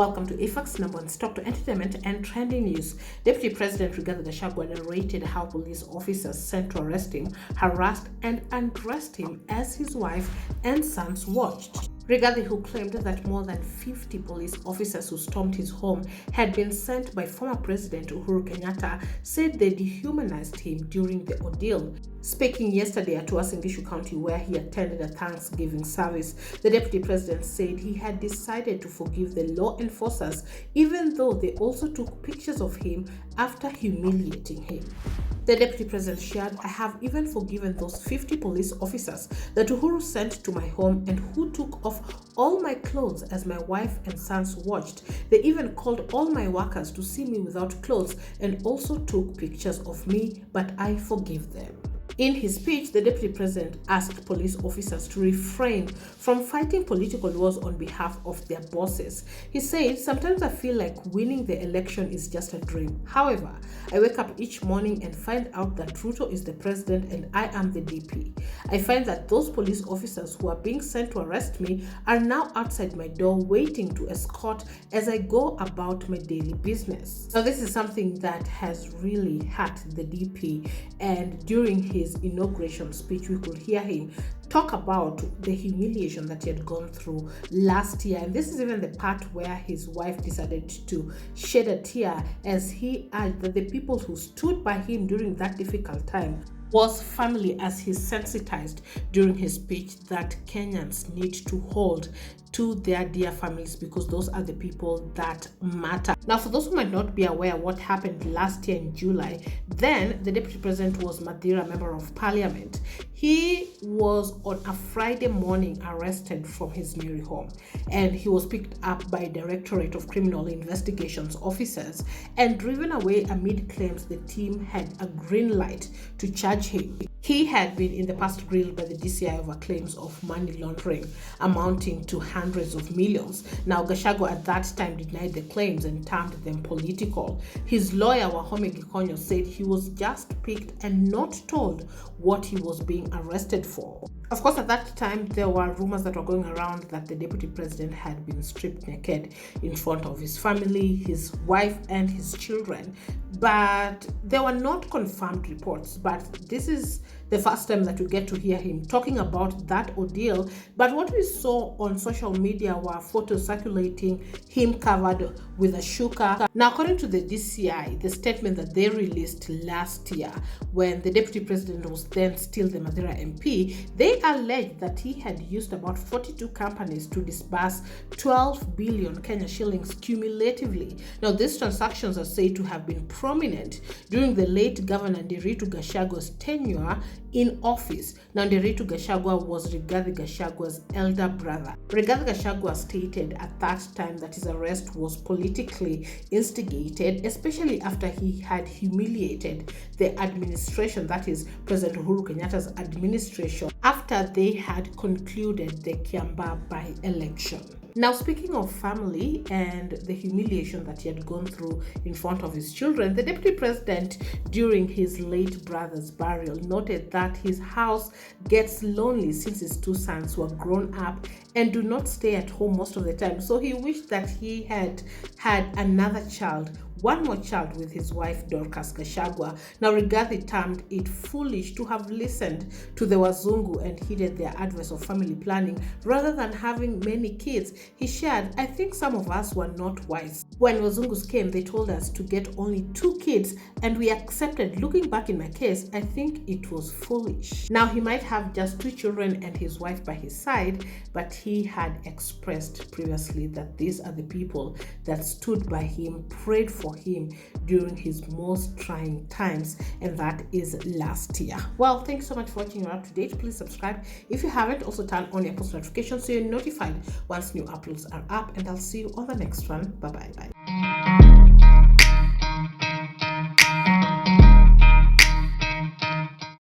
Welcome to AFAX number one stop to entertainment and trending news. Deputy President Rigathi Gachagua narrated how police officers sent to arrest him, harassed and undressed him as his wife and sons watched. Rigathi, who claimed that more than 50 police officers who stormed his home had been sent by former President Uhuru Kenyatta, said they dehumanized him during the ordeal. Speaking yesterday at Uasin Gishu County, where he attended a Thanksgiving service, the Deputy President said he had decided to forgive the law enforcers, even though they also took pictures of him after humiliating him. The Deputy President shared, "I have even forgiven those 50 police officers that Uhuru sent to my home and who took off all my clothes as my wife and sons watched. They even called all my workers to see me without clothes and also took pictures of me, but I forgive them." In his speech, the Deputy President asked police officers to refrain from fighting political wars on behalf of their bosses. He said, "Sometimes I feel like winning the election is just a dream. However, I wake up each morning and find out that Ruto is the president and I am the DP. I find that those police officers who are being sent to arrest me are now outside my door waiting to escort as I go about my daily business." Now, this is something that has really hurt the DP, and during his inauguration speech, we could hear him talk about the humiliation that he had gone through last year. And this is even the part where his wife decided to shed a tear as he urged that the people who stood by him during that difficult time was family, as he sensitized during his speech that Kenyans need to hold to their dear families because those are the people that matter. Now, for those who might not be aware what happened last year in July, then the Deputy President was Madira, Member of Parliament. He was on a Friday morning arrested from his Mary home, and he was picked up by Directorate of Criminal Investigations officers and driven away amid claims the team had a green light to charge him. He had been in the past grilled by the DCI over claims of money laundering amounting to hundreds of millions. Now, Gachagua at that time denied the claims and termed them political. His lawyer, Wahome Gikonyo, said he was just picked and not told what he was being arrested for. Of course, at that time, there were rumors that were going around that the Deputy President had been stripped naked in front of his family, his wife, and his children. But there were not confirmed reports. But this is the first time that we get to hear him talking about that ordeal. But what we saw on social media were photos circulating, him covered with a shuka. Now, according to the DCI, the statement that they released last year, when the Deputy President was then still the Madira MP, they alleged that he had used about 42 companies to disburse 12 billion Kenya shillings cumulatively. Now, these transactions are said to have been prominent during the late Governor Rigathi Gachagua's tenure in office. Now, Rigathi Gachagua was Rigathi Gachagua's elder brother. Rigathi Gachagua stated at that time that his arrest was politically instigated, especially after he had humiliated the administration, that is President Uhuru Kenyatta's administration, after they had concluded the Kiambaa by-election. Now, speaking of family and the humiliation that he had gone through in front of his children, the Deputy President, during his late brother's burial, noted that his house gets lonely since his two sons were grown up and do not stay at home most of the time. So he wished that he had another child, one more child, with his wife Dorcas Gachagua. Now, Rigathi termed it foolish to have listened to the Wazungu and heeded their advice of family planning rather than having many kids. He shared, "I think some of us were not wise. When Wazungus came, they told us to get only 2 kids and we accepted. Looking back in my case, I think it was foolish." Now, he might have just 2 children and his wife by his side, but he had expressed previously that these are the people that stood by him, prayed for him during his most trying times, and that is last year. Well, thanks so much for watching. You're up to date. Please subscribe if you haven't. Also turn on your post notifications so you're notified once new uploads are up, and I'll see you on the next one. Bye.